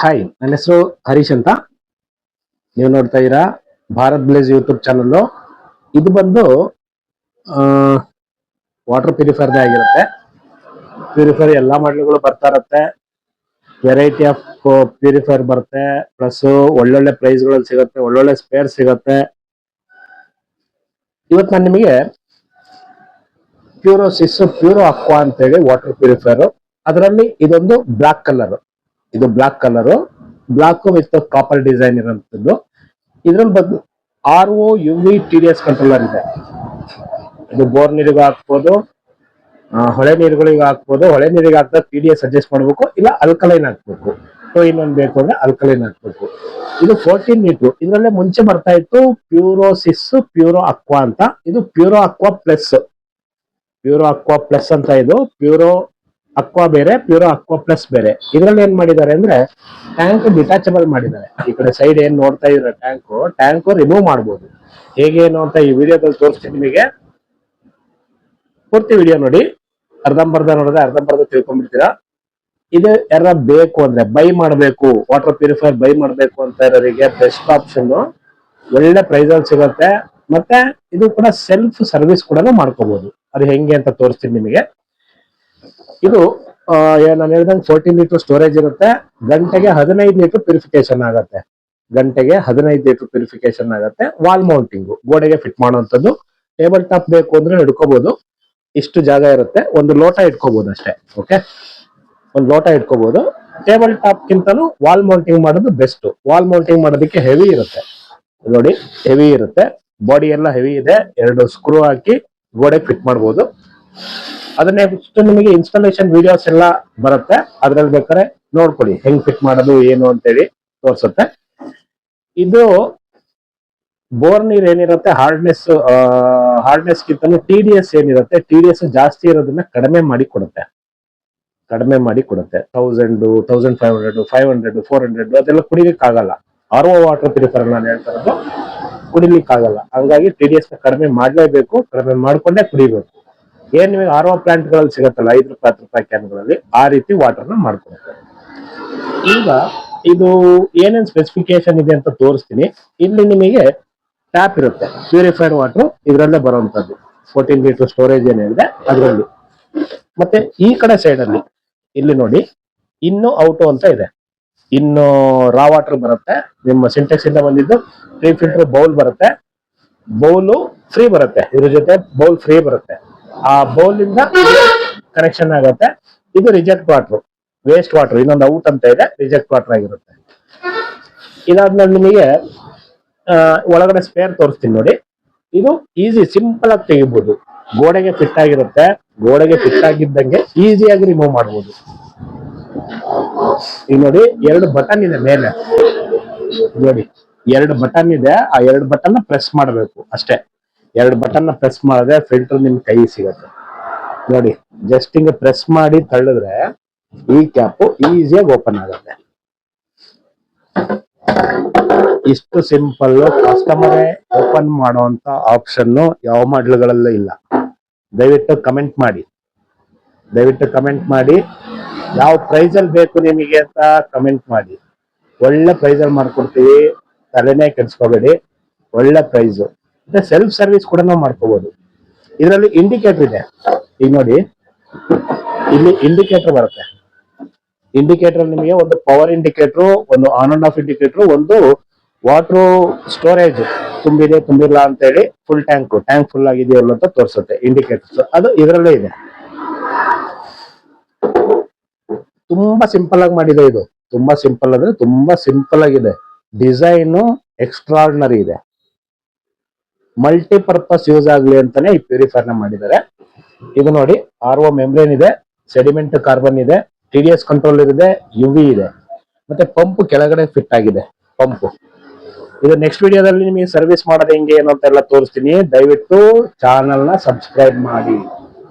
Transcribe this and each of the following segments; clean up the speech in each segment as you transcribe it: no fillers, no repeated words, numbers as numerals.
Hi, ನನ್ನ ಹೆಸರು ಹರೀಶ್ ಅಂತ. ನೀವು ನೋಡ್ತಾ ಇದ್ದೀರಾ ಭಾರತ್ ಬ್ಲೇಜ್ ಯೂಟ್ಯೂಬ್ ಚಾನಲ್. ಇದು ಬಂದು ವಾಟರ್ ಪ್ಯೂರಿಫೈರ್ದೇ ಆಗಿರುತ್ತೆ. ಪ್ಯೂರಿಫೈರ್ ಎಲ್ಲಾ ಮಾಡಲ್ಗಳು ಬರ್ತಾ ಇರುತ್ತೆ. ವೆರೈಟಿ ಆಫ್ ಪ್ಯೂರಿಫೈರ್ ಬರುತ್ತೆ. ಪ್ಲಸ್ ಒಳ್ಳೊಳ್ಳೆ ಪ್ರೈಸ್ಗಳಲ್ಲಿ ಸಿಗುತ್ತೆ, ಒಳ್ಳೊಳ್ಳೆ ಸ್ಪೇರ್ ಸಿಗುತ್ತೆ. ಇವತ್ತು ನಾನು ನಿಮಗೆ ಪ್ಯೂರೋ ಅಕ್ವಾ ಅಂತ ಹೇಳಿ ವಾಟರ್ ಪ್ಯೂರಿಫೈರ್. ಅದರಲ್ಲಿ ಇದೊಂದು ಬ್ಲಾಕ್ ಕಲರ್. ಇದು black colour, block with copper design ಇರುವಂತದ್ದು. ಇದ್ರಲ್ಲಿ ಬಂದು RO UV TDS ಕಂಟ್ರೋಲರ್ ಇದೆ. ಇದು ಬೋರ್ ನೀರಿಗೆ ಹಾಕ್ಬೋದು, ಹೊಳೆ ನೀರುಗಳಿಗೆ ಹಾಕ್ಬೋದು. ಹೊಳೆ ನೀರಿಗೆ ಹಾಕಿದಾಗ TDS ಅಡ್ಜಸ್ಟ್ ಮಾಡ್ಬೇಕು, ಇಲ್ಲ ಅಲ್ಕಲೈನ್ ಹಾಕ್ಬೇಕು. ಸೊ ಇನ್ನೊಂದು ಬೇಕು ಅಂದ್ರೆ ಅಲ್ಕಲೈನ್ ಹಾಕ್ಬೇಕು. ಇದು 14 ಲೀಟರ್. ಇದರಲ್ಲೇ ಮುಂಚೆ ಬರ್ತಾ ಇತ್ತು ಪ್ಯೂರೋ ಅಕ್ವಾ ಅಂತ. ಇದು ಪ್ಯೂರೋ ಅಕ್ವಾ ಪ್ಲಸ್ ಅಂತ. ಇದು ಪ್ಯೂರೋ ಅಕ್ವಾ ಬೇರೆ, ಪ್ಯೂರೋ ಅಕ್ವಾ ಪ್ಲಸ್ ಬೇರೆ. ಇದ್ರಲ್ಲಿ ಏನ್ ಮಾಡಿದ್ದಾರೆ ಅಂದ್ರೆ ಟ್ಯಾಂಕ್ ಡಿಟ್ಯಾಚಬಲ್ ಮಾಡಿದ್ದಾರೆ. ಈ ಕಡೆ ಸೈಡ್ ಏನ್ ನೋಡ್ತಾ ಇದ್ರೆ ಟ್ಯಾಂಕ್ ರಿಮೂವ್ ಮಾಡ್ಬೋದು. ಹೇಗೇನು ಅಂತ ಈ ವಿಡಿಯೋದಲ್ಲಿ ತೋರಿಸ್ತೀನಿ ನಿಮಗೆ. ಪೂರ್ತಿ ವಿಡಿಯೋ ನೋಡಿ. ಅರ್ಧಂಬರ್ಧ ನೋಡಿದ್ರೆ ಅರ್ಧಂಬರ್ಧ ತಿಳ್ಕೊಂಡ್ಬಿಡ್ತೀರಾ. ಇದು ಯಾರ ಬೇಕು ಅಂದ್ರೆ ಬೈ ಮಾಡಬೇಕು, ವಾಟರ್ ಪ್ಯೂರಿಫೈರ್ ಬೈ ಮಾಡಬೇಕು ಅಂತ ಇರೋರಿಗೆ ಬೆಸ್ಟ್ ಆಪ್ಷನ್. ಒಳ್ಳೆ ಪ್ರೈಸ್ ಅಲ್ಲಿ ಸಿಗುತ್ತೆ. ಮತ್ತೆ ಇದು ಕೂಡ ಸೆಲ್ಫ್ ಸರ್ವಿಸ್ ಕೂಡ ಮಾಡ್ಕೋಬಹುದು. ಅದು ಹೆಂಗೆ ಅಂತ ತೋರಿಸ್ತೀನಿ ನಿಮಗೆ. ಇದು ನಾನು ಹೇಳ್ದಂಗೆ 14 ಲೀಟರ್ ಸ್ಟೋರೇಜ್ ಇರುತ್ತೆ. ಗಂಟೆಗೆ 15 ಲೀಟರ್ ಪ್ಯೂರಿಫಿಕೇಶನ್ ಆಗುತ್ತೆ. ವಾಲ್ ಮೌಂಟಿಂಗ್, ಗೋಡೆಗೆ ಫಿಟ್ ಮಾಡುವಂಥದ್ದು. ಟೇಬಲ್ ಟಾಪ್ ಬೇಕು ಅಂದ್ರೆ ಹಿಡ್ಕೋಬಹುದು. ಇಷ್ಟು ಜಾಗ ಇರುತ್ತೆ. ಒಂದು ಲೋಟ ಇಟ್ಕೋಬಹುದು ಅಷ್ಟೇ. ಓಕೆ, ಒಂದು ಲೋಟ ಇಟ್ಕೋಬಹುದು. ಟೇಬಲ್ ಟಾಪ್ ಗಿಂತನೂ ವಾಲ್ ಮೌಂಟಿಂಗ್ ಮಾಡೋದು ಬೆಸ್ಟ್. ವಾಲ್ ಮೌಂಟಿಂಗ್ ಮಾಡೋದಕ್ಕೆ ಹೆವಿ ಇರುತ್ತೆ. ನೋಡಿ, ಹೆವಿ ಇರುತ್ತೆ. ಬಾಡಿ ಎಲ್ಲ ಹೆವಿ ಇದೆ. 2 ಸ್ಕ್ರೂ ಹಾಕಿ ಗೋಡೆಗೆ ಫಿಟ್ ಮಾಡಬಹುದು. ಅದನ್ನೇ ನಿಮಗೆ ಇನ್ಸ್ಟಾಲೇಷನ್ ವಿಡಿಯೋಸ್ ಎಲ್ಲ ಬರುತ್ತೆ. ಅದ್ರಲ್ಲಿ ಬೇಕಾದ್ರೆ ನೋಡ್ಕೊಳ್ಳಿ ಹೆಂಗ್ ಫಿಟ್ ಮಾಡೋದು ಏನು ಅಂತೇಳಿ ತೋರ್ಸುತ್ತೆ. ಇದು ಬೋರ್ ನೀರ್ ಏನಿರುತ್ತೆ ಹಾರ್ಡ್ನೆಸ್ ಗಿಂತಲೂ TDS ಏನಿರುತ್ತೆ, TDS ಜಾಸ್ತಿ ಇರೋದನ್ನ ಕಡಿಮೆ ಮಾಡಿ ಕೊಡುತ್ತೆ. 1000, 1500, 500, 400 ಅದೆಲ್ಲ ಕುಡಿಲಿಕ್ಕಾಗಲ್ಲ. RO ವಾಟರ್ ಪ್ಯೂರಿಫೈರ್ ನಾನು ಹೇಳ್ತಾ ಇರೋದು ಕುಡಿಲಿಕ್ಕಾಗಲ್ಲ. ಹಂಗಾಗಿ TDS ಕಡಿಮೆ ಮಾಡ್ಲೇಬೇಕು. ಕಡಿಮೆ ಮಾಡ್ಕೊಂಡೇ ಕುಡಿಬೇಕು. ಏನ್ ನಿಮಗೆ RO ಪ್ಲಾಂಟ್ ಗಳಲ್ಲಿ ಸಿಗತ್ತಲ್ಲ, 5 ರೂಪಾಯಿ 10 ರೂಪಾಯಿ ಕ್ಯಾನ್ಗಳಲ್ಲಿ, ಆ ರೀತಿ ವಾಟರ್ನ ಮಾಡ್ಕೊಳ್ತಾರೆ. ಈಗ ಇದು ಏನೇನ್ ಸ್ಪೆಸಿಫಿಕೇಶನ್ ಇದೆ ಅಂತ ತೋರಿಸ್ತೀನಿ. ಇಲ್ಲಿ ನಿಮಗೆ ಟ್ಯಾಪ್ ಇರುತ್ತೆ, ಪ್ಯೂರಿಫೈಡ್ ವಾಟರ್ ಇದರಲ್ಲೇ ಬರುವಂತದ್ದು. 14 ಲೀಟರ್ ಸ್ಟೋರೇಜ್ ಏನಿದೆ ಅದರಲ್ಲಿ. ಮತ್ತೆ ಈ ಕಡೆ ಸೈಡ್ ಅಲ್ಲಿ ಇಲ್ಲಿ ನೋಡಿ, ಇನ್ನು ಔಟು ಅಂತ ಇದೆ. ಇನ್ನು ರಾ ವಾಟರ್ ಬರುತ್ತೆ. ನಿಮ್ಮ ಸಿಂಟೆಕ್ಸ್ ಇಂದ ಬಂದಿದ್ದು 3 ಫಿಲ್ಟರ್ ಬೌಲ್ ಬರುತ್ತೆ. ಬೌಲು ಫ್ರೀ ಬರುತ್ತೆ. ಇದ್ರ ಜೊತೆ ಬೌಲ್ ಫ್ರೀ ಬರುತ್ತೆ. ಆ ಬೌಲ್ ಇಂದ ಕನೆಕ್ಷನ್ ಆಗುತ್ತೆ. ಇದು ರಿಜೆಕ್ಟ್ ವಾಟರ್, ವೇಸ್ಟ್ ವಾಟರ್. ಇನ್ನೊಂದು ಔಟ್ ಅಂತ ಇದೆ, ರಿಜೆಕ್ಟ್ ವಾಟರ್ ಆಗಿರುತ್ತೆ. ಇದಾದ್ಮೇಲೆ ನಿಮಗೆ ಒಳಗಡೆ ಸ್ಪೇರ್ ತೋರಿಸ್ತೀನಿ ನೋಡಿ. ಇದು ಈಸಿ, ಸಿಂಪಲ್ ಆಗಿ ತೆಗಿಬಹುದು. ಗೋಡೆಗೆ ಫಿಟ್ ಆಗಿರುತ್ತೆ. ಗೋಡೆಗೆ ಫಿಟ್ ಆಗಿದ್ದಂಗೆ ಈಸಿಯಾಗಿ ರಿಮೂವ್ ಮಾಡಬಹುದು. ಈಗ ನೋಡಿ, 2 ಬಟನ್ ಇದೆ ಮೇಲೆ. ನೋಡಿ, 2 ಬಟನ್ ಇದೆ. ಆ 2 ಬಟನ್ ಪ್ರೆಸ್ ಮಾಡಬೇಕು ಅಷ್ಟೇ. 2 ಬಟನ್ ಪ್ರೆಸ್ ಮಾಡಿದ್ರೆ ಫಿಲ್ಟರ್ ನಿಮ್ ಕೈ ಸಿಗತ್ತೆ. ನೋಡಿ, ಜಸ್ಟ್ ಹಿಂಗೆ ಪ್ರೆಸ್ ಮಾಡಿ ತಳ್ಳಿದ್ರೆ ಈ ಕ್ಯಾಪ್ ಈಸಿಯಾಗಿ ಓಪನ್ ಆಗುತ್ತೆ. ಇಷ್ಟು ಸಿಂಪಲ್. ಕಸ್ಟಮರೇ ಓಪನ್ ಮಾಡುವಂತ ಆಪ್ಷನ್ ಯಾವ ಮಾಡ್ಲುಗಳಲ್ಲೂ ಇಲ್ಲ. ದಯವಿಟ್ಟು ಕಮೆಂಟ್ ಮಾಡಿ. ಯಾವ ಪ್ರೈಸ್ ಅಲ್ಲಿ ಬೇಕು ನಿಮಗೆ ಅಂತ ಕಮೆಂಟ್ ಮಾಡಿ. ಒಳ್ಳೆ ಪ್ರೈಸ್ ಅಲ್ಲಿ ಮಾಡ್ಕೊಡ್ತೀವಿ, ತಲೆನೇ ಕೆಡ್ಸ್ಕೋಬೇಡಿ. ಒಳ್ಳೆ ಪ್ರೈಸ್. ಸೆಲ್ಫ್ ಸರ್ವಿಸ್ ಕೂಡ ನಾವು ಮಾಡ್ಕೋಬಹುದು. ಇದರಲ್ಲಿ ಇಂಡಿಕೇಟರ್ ಇದೆ. ಈಗ ನೋಡಿ, ಇಲ್ಲಿ ಇಂಡಿಕೇಟರ್ ಬರುತ್ತೆ. ಇಂಡಿಕೇಟರ್ ನಿಮಗೆ ಒಂದು ಪವರ್ ಇಂಡಿಕೇಟರ್, ಒಂದು ಆನ್ ಅಂಡ್ ಆಫ್ ಇಂಡಿಕೇಟರ್, ಒಂದು ವಾಟರ್ ಸ್ಟೋರೇಜ್ ತುಂಬಿಲ್ಲ ಅಂತ ಹೇಳಿ ಫುಲ್ ಟ್ಯಾಂಕ್ ಫುಲ್ ಆಗಿದೆಯಲ್ಲ ಅಂತ ತೋರಿಸುತ್ತೆ ಇಂಡಿಕೇಟರ್ಸ್. ಅದು ಇದರಲ್ಲೇ ಇದೆ. ತುಂಬಾ ಸಿಂಪಲ್ ಆಗಿ ಮಾಡಿದೆ. ಇದು ತುಂಬಾ ಸಿಂಪಲ್ ಅಂದ್ರೆ ತುಂಬಾ ಸಿಂಪಲ್ ಆಗಿದೆ. ಡಿಸೈನ್ ಎಕ್ಸ್ಟ್ರಾರ್ಡಿನರಿ ಇದೆ. ಮಲ್ಟಿಪರ್ಪಸ್ ಯೂಸ್ ಆಗ್ಲಿ ಅಂತಾನೆ ಈ ಪ್ಯೂರಿಫೈರ್ ನ ಮಾಡಿದ್ದಾರೆ. ಇದು ನೋಡಿ, RO ಮೆಂಬ್ರೇನ್ ಇದೆ, ಸೆಡಿಮೆಂಟ್ ಕಾರ್ಬನ್ ಇದೆ, TDS ಕಂಟ್ರೋಲ್ ಇದೆ, UV ಇದೆ, ಮತ್ತೆ ಪಂಪ್ ಕೆಳಗಡೆ ಫಿಟ್ ಆಗಿದೆ. ಪಂಪ್ ಇದು ನೆಕ್ಸ್ಟ್ ವಿಡಿಯೋದಲ್ಲಿ ನಿಮಗೆ ಸರ್ವಿಸ್ ಮಾಡೋದು ಹೆಂಗೆ ಏನು ಅಂತ ಎಲ್ಲ ತೋರಿಸ್ತೀನಿ. ದಯವಿಟ್ಟು ಚಾನಲ್ ನ ಸಬ್ಸ್ಕ್ರೈಬ್ ಮಾಡಿ.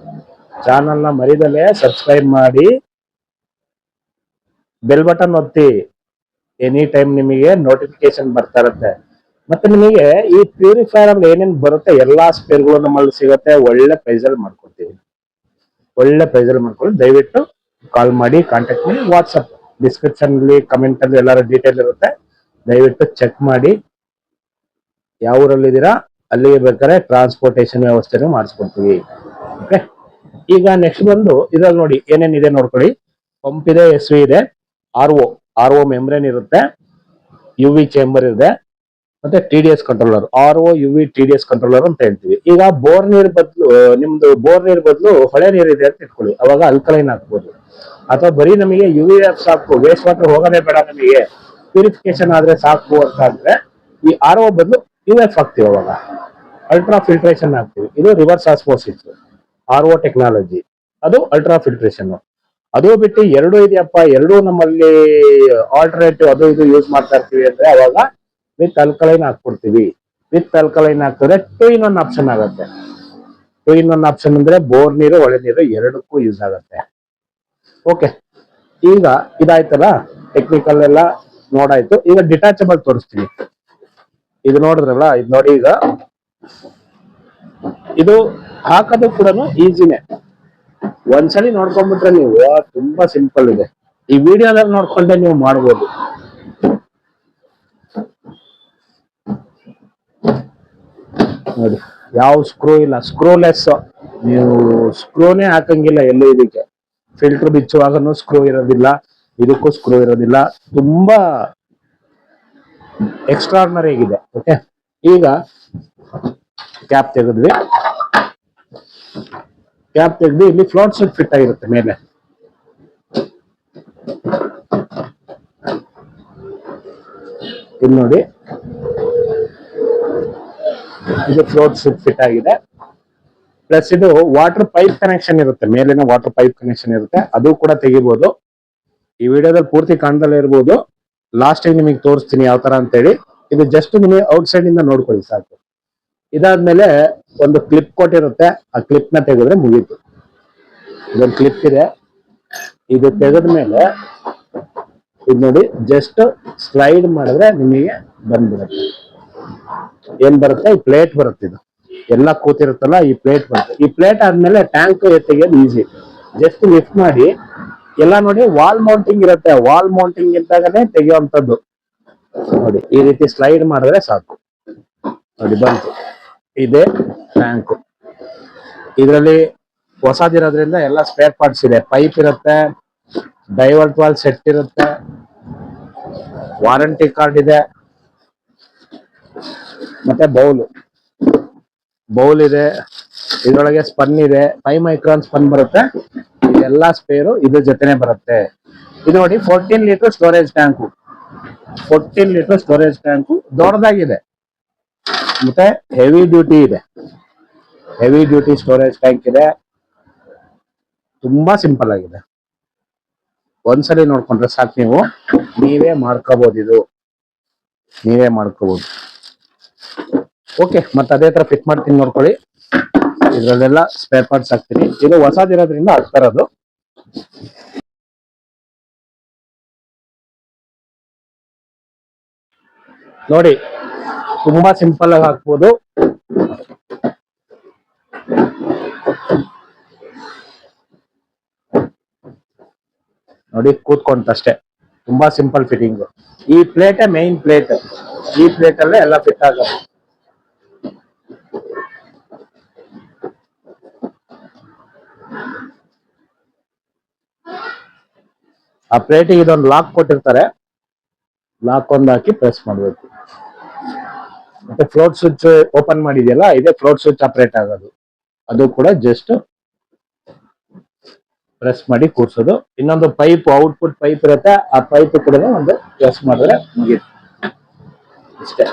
ಚಾನಲ್ ನ ಮರಿದಲ್ಲೇ ಸಬ್ಸ್ಕ್ರೈಬ್ ಮಾಡಿ, ಬೆಲ್ ಬಟನ್ ಒತ್ತಿ. ಎನಿ ಟೈಮ್ ನಿಮಗೆ ನೋಟಿಫಿಕೇಶನ್ ಬರ್ತಾ ಇರುತ್ತೆ. ಮತ್ತೆ ನಿಮಗೆ ಈ ಪ್ಯೂರಿಫೈರ್ ಅಲ್ಲಿ ಏನೇನ್ ಬರುತ್ತೆ ಎಲ್ಲಾ ಸ್ಪೇರ್ಗಳು ನಮ್ಮಲ್ಲಿ ಸಿಗುತ್ತೆ. ಒಳ್ಳೆ ಪ್ರೈಸ್ ಅಲ್ಲಿ ಮಾಡ್ಕೊಡ್ತೀವಿ. ದಯವಿಟ್ಟು ಕಾಲ್ ಮಾಡಿ, ಕಾಂಟ್ಯಾಕ್ಟ್ ಮಾಡಿ. ಡಿಸ್ಕ್ರಿಪ್ಷನ್ ಅಲ್ಲಿ ಕಮೆಂಟ್ ಅಲ್ಲಿ ಎಲ್ಲಾರು ಡೀಟೇಲ್ ಇರುತ್ತೆ, ದಯವಿಟ್ಟು ಚೆಕ್ ಮಾಡಿ. ಯಾವ ಊರಲ್ಲಿದ್ದೀರಾ ಅಲ್ಲಿಗೆ ಬೇಕಾದ್ರೆ ಟ್ರಾನ್ಸ್ಪೋರ್ಟೇಶನ್ ವ್ಯವಸ್ಥೆನೂ ಮಾಡಿಸ್ಕೊಡ್ತೀವಿ. ಓಕೆ, ಈಗ ನೆಕ್ಸ್ಟ್ ಬಂದು ಇದ್ರಲ್ಲಿ ನೋಡಿ ಏನೇನಿದೆ ನೋಡ್ಕೊಳ್ಳಿ. ಪಂಪ್ ಇದೆ, ಎಸ್ ವಿ ಇದೆ, ಆರ್ ಒ ಮೆಂಬ್ರೇನ್ ಇರುತ್ತೆ, ಯು ವಿ ಚೇಂಬರ್ ಇದೆ, ಮತ್ತೆ T D S controller. R O U V T D S controller ಅಂತ ಹೇಳ್ತೀವಿ. ಈಗ ಬೋರ್ ನೀರ್ ಬದಲು ನಿಮ್ದು ಬೋರ್ ನೀರ್ ಬದಲು ಹೊಳೆ ನೀರಿದೆ ಅಂತ ಇಟ್ಕೊಳ್ಳಿ, ಅವಾಗ ಅಲ್ಕಲೈನ್ ಹಾಕ್ಬೋದು. ಅಥವಾ ಬರೀ ನಮಗೆ ಯು ವಿ ಎಫ್ ಸಾಕು, ವೇಸ್ಟ್ ವಾಟರ್ ಹೋಗೋದೇ ಬೇಡ, ನಮಗೆ ಪ್ಯೂರಿಫಿಕೇಶನ್ ಆದ್ರೆ ಸಾಕು ಅಂತ ಅಂದ್ರೆ ಈ ಆರ್ ಒ ಬದಲು ಯು ಎಫ್ ಹಾಕ್ತಿವಿ, ಅವಾಗ ಅಲ್ಟ್ರಾ ಫಿಲ್ಟ್ರೇಷನ್ ಹಾಕ್ತಿವಿ. ಇದು reverse osmosis R O technology, ಅದು ಅಲ್ಟ್ರಾ ಫಿಲ್ಟ್ರೇಷನ್. ಅದು ಬಿಟ್ಟು ಎರಡು ಇದೆಯಪ್ಪ, ಎರಡು ನಮ್ಮಲ್ಲಿ ಆಲ್ಟರ್ನೇಟಿವ್ ಅದು ಇದು ಯೂಸ್ ಮಾಡ್ತಾ ಇರ್ತೀವಿ ಅಂದ್ರೆ ಅವಾಗ ವಿತ್ ಅಲ್ಕಲೈನ್ ಹಾಕ್ಬಿಡ್ತೀವಿ. ವಿತ್ ಅಲ್ಕಲೈನ್ ಹಾಕಿದ್ರೆ 2-in-1 ಆಪ್ಷನ್ ಆಗುತ್ತೆ. 2-in-1 ಆಪ್ಷನ್ ಅಂದ್ರೆ ಬೋರ್ ನೀರು, ಒಳೆ ನೀರು ಎರಡಕ್ಕೂ ಯೂಸ್ ಆಗುತ್ತೆ. ಓಕೆ, ಈಗ ಇದಾಯ್ತಲ್ಲ ಟೆಕ್ನಿಕಲ್ ಎಲ್ಲ ನೋಡಾಯ್ತು. ಈಗ ಡಿಟ್ಯಾಚಬಲ್ ತೋರಿಸ್ತೀನಿ. ಇದು ನೋಡಿದ್ರಲ್ಲ, ಇದು ನೋಡಿ. ಈಗ ಇದು ಹಾಕೋದು ಕೂಡ ಈಸಿನೇ. ಒಂದ್ಸಲಿ ನೋಡ್ಕೊಂಡ್ಬಿಟ್ರೆ ನೀವು ತುಂಬಾ ಸಿಂಪಲ್ ಇದೆ. ಈ ವಿಡಿಯೋದಲ್ಲಿ ನೋಡ್ಕೊಂಡೆ ನೀವು ಮಾಡ್ಬೋದು. ನೋಡಿ, ಯಾವ ಸ್ಕ್ರೂ ಇಲ್ಲ, ಸ್ಕ್ರೂಲೆಸ್. ನೀವು ಸ್ಕ್ರೂನೇ ಹಾಕಂಗಿಲ್ಲ ಎಲ್ಲೂ. ಇದಕ್ಕೆ ಫಿಲ್ಟರ್ ಬಿಚ್ಚುವಾಗನು ಸ್ಕ್ರೂ ಇರೋದಿಲ್ಲ, ಇದಕ್ಕೂ ಸ್ಕ್ರೂ ಇರೋದಿಲ್ಲ. ತುಂಬಾ ಎಕ್ಸ್ಟ್ರಾರ್ನರಿ ಆಗಿದೆ. ಓಕೆ, ಈಗ ಕ್ಯಾಪ್ ತೆಗೆದ್ವಿ. ಕ್ಯಾಪ್ ತೆಗೆದು ಇಲ್ಲಿ ಫ್ಲೋಟ್ ಸ್ವಿಚ್ ಫಿಟ್ ಆಗಿರುತ್ತೆ ಮೇಲೆ. ಇಲ್ಲಿ ನೋಡಿ, ಇದು ಫ್ಲೋಟ್ ಸ್ವಿಚ್ ಫಿಟ್ ಆಗಿದೆ. ಪ್ಲಸ್ ಇದು ವಾಟರ್ ಪೈಪ್ ಕನೆಕ್ಷನ್ ಇರುತ್ತೆ, ಮೇಲಿನ ವಾಟರ್ ಪೈಪ್ ಕನೆಕ್ಷನ್ ಇರುತ್ತೆ, ಅದು ಕೂಡ ತೆಗಿಬಹುದು. ಈ ವಿಡಿಯೋದಲ್ಲಿ ಪೂರ್ತಿ ಕಾಣ್ದಲ್ಲೇ ಇರ್ಬೋದು, ಲಾಸ್ಟ್ ಟೈಮ್ ನಿಮಗೆ ತೋರಿಸ್ತೀನಿ ಯಾವ ತರ ಅಂತ ಹೇಳಿ. ಇದು ಜಸ್ಟ್ ನಿಮಗೆ ಔಟ್ ಸೈಡ್ ಇಂದ ನೋಡ್ಕೊಳ್ಳಿ ಸಾಕು. ಇದಾದ್ಮೇಲೆ ಒಂದು ಕ್ಲಿಪ್ ಕೊಟ್ಟಿರುತ್ತೆ, ಆ ಕ್ಲಿಪ್ ನ ತೆಗೆದ್ರೆ ಮುಗೀತು. ಇದೊಂದು ಕ್ಲಿಪ್ ಇದೆ, ಇದು ತೆಗೆದ್ಮೇಲೆ ಇದು ನೋಡಿ, ಜಸ್ಟ್ ಸ್ಲೈಡ್ ಮಾಡಿದ್ರೆ ನಿಮಗೆ ಬಂದ್ಬಿಡುತ್ತೆ. ಏನ್ ಬರುತ್ತೆ, ಈ ಪ್ಲೇಟ್ ಬರುತ್ತೆ. ಇದು ಎಲ್ಲ ಕೂತಿರುತ್ತಲ್ಲ, ಈ ಪ್ಲೇಟ್ ಬರುತ್ತೆ. ಈ ಪ್ಲೇಟ್ ಆದ್ಮೇಲೆ ಟ್ಯಾಂಕ್ ತೆಗೆಯೋದು ಈಸಿ. ಜಸ್ಟ್ ಲಿಫ್ಟ್ ಮಾಡಿ ಎಲ್ಲ ನೋಡಿ, ವಾಲ್ ಮೌಂಟಿಂಗ್ ಇರುತ್ತೆ. ವಾಲ್ ಮೌಂಟಿಂಗ್ ಇದ್ದಾಗನೇ ತೆಗೆಯುವಂಥದ್ದು. ನೋಡಿ, ಈ ರೀತಿ ಸ್ಲೈಡ್ ಮಾಡಿದ್ರೆ ಸಾಕು. ನೋಡಿ, ಬಂತು. ಇದೇ ಟ್ಯಾಂಕ್. ಇದರಲ್ಲಿ ಹೊಸದಿರೋದ್ರಿಂದ ಎಲ್ಲ ಸ್ಪೇರ್ ಪಾರ್ಟ್ಸ್ ಇದೆ. ಪೈಪ್ ಇರುತ್ತೆ, ಡೈವರ್ಟ್ ವಾಲ್ ಸೆಟ್ ಇರುತ್ತೆ, ವಾರಂಟಿ ಕಾರ್ಡ್ ಇದೆ, ಮತ್ತೆ ಬೌಲ್ ಇದೆ. ಇದರೊಳಗೆ ಸ್ಪನ್ ಇದೆ, 5 ಮೈಕ್ರಾನ್ ಸ್ಪನ್ ಬರುತ್ತೆ. ಇದೆಲ್ಲ ಸ್ಪೇರು ಇದ್ರ ಜೊತೆನೆ ಬರುತ್ತೆ. ಇದು ನೋಡಿ, 14 litre storage tank. 14 litre storage tank ದೊಡ್ಡದಾಗಿದೆ, ಮತ್ತೆ ಹೆವಿ ಡ್ಯೂಟಿ ಇದೆ. ಹೆವಿ ಡ್ಯೂಟಿ ಸ್ಟೋರೇಜ್ ಟ್ಯಾಂಕ್ ಇದೆ. ತುಂಬಾ ಸಿಂಪಲ್ ಆಗಿದೆ. ಒಂದ್ಸಲಿ ನೋಡ್ಕೊಂಡ್ರೆ ಸಾಕು, ನೀವೇ ಮಾಡ್ಕೋಬಹುದು. ಇದು ನೀವೇ ಮಾಡ್ಕೋಬಹುದು. ಓಕೆ, ಮತ್ತೆ ಅದೇ ತರ ಫಿಟ್ ಮಾಡ್ತೀನಿ ನೋಡ್ಕೊಳ್ಳಿ. ಇದ್ರಲ್ಲೆಲ್ಲ ಸ್ಪೇರ್ ಪಾರ್ಟ್ಸ್ ಹಾಕ್ತೀನಿ. ಇದು ಹೊಸದಿರೋದ್ರಿಂದ ಹಾಕ್ತಾ ಇರೋದು. ನೋಡಿ, ತುಂಬಾ ಸಿಂಪಲ್ ಆಗಿ ಹಾಕ್ಬೋದು. ನೋಡಿ, ಕೂತ್ಕೊಂತಷ್ಟೇ. ತುಂಬಾ ಸಿಂಪಲ್ ಫಿಟ್ಟಿಂಗ್. ಈ ಪ್ಲೇಟೇ ಮೈನ್ ಪ್ಲೇಟ್. ಈ ಪ್ಲೇಟ್ ಅಲ್ಲೇ ಎಲ್ಲ ಫಿಟ್ ಆಗೋದು. ಆ ಪ್ಲೇಟಿಗೆ ಇದೊಂದು ಲಾಕ್ ಕೊಟ್ಟಿರ್ತಾರೆ, ಲಾಕ್ ಒಂದು ಹಾಕಿ ಪ್ರೆಸ್ ಮಾಡಬೇಕು. ಮತ್ತೆ ಫ್ಲೋಟ್ ಸ್ವಿಚ್ ಓಪನ್ ಮಾಡಿದೆಯಲ್ಲ, ಇದೇ ಫ್ಲೋಟ್ ಸ್ವಿಚ್ ಆಪರೇಟ್ ಆಗೋದು. ಅದು ಕೂಡ ಜಸ್ಟ್ ಪ್ರೆಸ್ ಮಾಡಿ ಕೂರ್ಸೋದು. ಇನ್ನೊಂದು ಪೈಪ್, ಔಟ್ಪುಟ್ ಪೈಪ್ ಇರುತ್ತೆ, ಆ ಪೈಪ್ ಕೂಡ ಒಂದು ಪ್ರೆಸ್ ಮಾಡಿದ್ರೆ ಮುಗೀತು. ಇಷ್ಟೇ.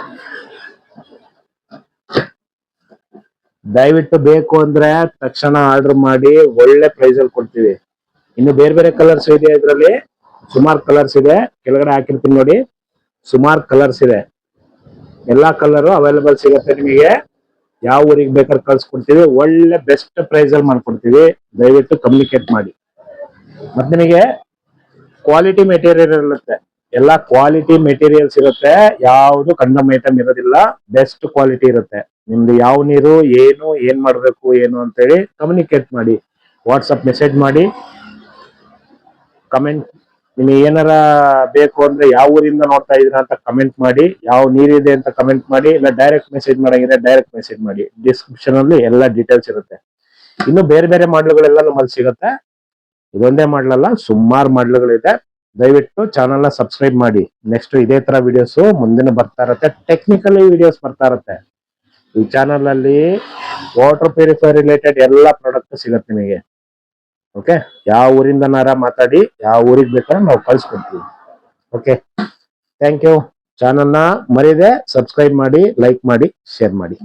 ದಯವಿಟ್ಟು ಬೇಕು ಅಂದ್ರೆ ತಕ್ಷಣ ಆರ್ಡರ್ ಮಾಡಿ, ಒಳ್ಳೆ ಪ್ರೈಸ್ ಅಲ್ಲಿ ಕೊಡ್ತೀವಿ. ಇನ್ನು ಬೇರೆ ಬೇರೆ ಕಲರ್ಸ್ ಇದೆ, ಇದರಲ್ಲಿ ಸುಮಾರು ಕಲರ್ಸ್ ಇದೆ. ಕೆಳಗಡೆ ಹಾಕಿರ್ತೀನಿ ನೋಡಿ, ಸುಮಾರು ಕಲರ್ಸ್ ಇದೆ. ಎಲ್ಲಾ ಕಲರು ಅವೈಲೇಬಲ್ ಸಿಗುತ್ತೆ ನಿಮಗೆ. ಯಾವ ಊರಿಗೆ ಬೇಕಾದ್ರೆ ಕಳ್ಸಿಕೊಡ್ತೀವಿ. ಒಳ್ಳೆ ಬೆಸ್ಟ್ ಪ್ರೈಸ್ ಅಲ್ಲಿ ಮಾಡ್ಕೊಡ್ತೀವಿ. ದಯವಿಟ್ಟು ಕಮ್ಯುನಿಕೇಟ್ ಮಾಡಿ. ಮತ್ತೆ ನಿಮಗೆ ಕ್ವಾಲಿಟಿ ಮೆಟೀರಿಯಲ್ ಇರುತ್ತೆ, ಎಲ್ಲಾ ಕ್ವಾಲಿಟಿ ಮೆಟೀರಿಯಲ್ಸ್ ಇರುತ್ತೆ. ಯಾವುದು ಕಂಡಮ್ ಐಟಮ್ ಇರೋದಿಲ್ಲ, ಬೆಸ್ಟ್ ಕ್ವಾಲಿಟಿ ಇರುತ್ತೆ. ನಿಮ್ದು ಯಾವ ನೀರು ಏನು, ಏನ್ ಮಾಡ್ಬೇಕು ಏನು ಅಂತೇಳಿ ಕಮ್ಯುನಿಕೇಟ್ ಮಾಡಿ. ವಾಟ್ಸಪ್ ಮೆಸೇಜ್ ಮಾಡಿ, ಕಮೆಂಟ್ ನಿಮಗೆ ಏನಾರ ಬೇಕು ಅಂದ್ರೆ ಯಾವ ಊರಿಂದ ನೋಡ್ತಾ ಇದೀರಾ ಅಂತ ಕಮೆಂಟ್ ಮಾಡಿ, ಯಾವ ನೀರಿದೆ ಅಂತ ಕಮೆಂಟ್ ಮಾಡಿ, ಇಲ್ಲ ಡೈರೆಕ್ಟ್ ಮೆಸೇಜ್ ಮಾಡಂಗಿದೆ ಡೈರೆಕ್ಟ್ ಮೆಸೇಜ್ ಮಾಡಿ. ಡಿಸ್ಕ್ರಿಪ್ಷನ್ ಅಲ್ಲಿ ಎಲ್ಲ ಡೀಟೇಲ್ಸ್ ಇರುತ್ತೆ. ಇನ್ನು ಬೇರೆ ಬೇರೆ ಮಾಡ್ಲುಗಳೆಲ್ಲ ನಮ್ಮಲ್ಲಿ ಸಿಗುತ್ತೆ. ಇದೊಂದೇ ಮಾಡ್ಲಲ್ಲ, ಸುಮಾರು ಮಾಡ್ಲುಗಳಿದೆ. ದಯವಿಟ್ಟು ಚಾನಲ್ ನ ಸಬ್ಸ್ಕ್ರೈಬ್ ಮಾಡಿ. ನೆಕ್ಸ್ಟ್ ಇದೇ ತರ ವಿಡಿಯೋಸ್ ಮುಂದಿನ ಬರ್ತಾ ಇರುತ್ತೆ. ಟೆಕ್ನಿಕಲಿ ವಿಡಿಯೋಸ್ ಬರ್ತಾ ಇರುತ್ತೆ ಈ ಚಾನಲ್ ಅಲ್ಲಿ. ವಾಟರ್ ಪ್ಯೂರಿಫೈರ್ ರಿಲೇಟೆಡ್ ಎಲ್ಲ ಪ್ರಾಡಕ್ಟ್ ಸಿಗುತ್ತೆ ನಿಮಗೆ. ಓಕೆ, ಯಾವ ಊರಿಂದನಾರ ಮಾತಾಡಿ, ಯಾವ ಊರಿಗೆ ಬೇಕಾದ್ರೆ ನಾವು ಕಳ್ಸಿಕೊಡ್ತೀವಿ. Okay, thank you. ಚಾನಲ್ ನ ಮರಿದೆ ಸಬ್ಸ್ಕ್ರೈಬ್ ಮಾಡಿ, ಲೈಕ್ ಮಾಡಿ, ಶೇರ್ ಮಾಡಿ.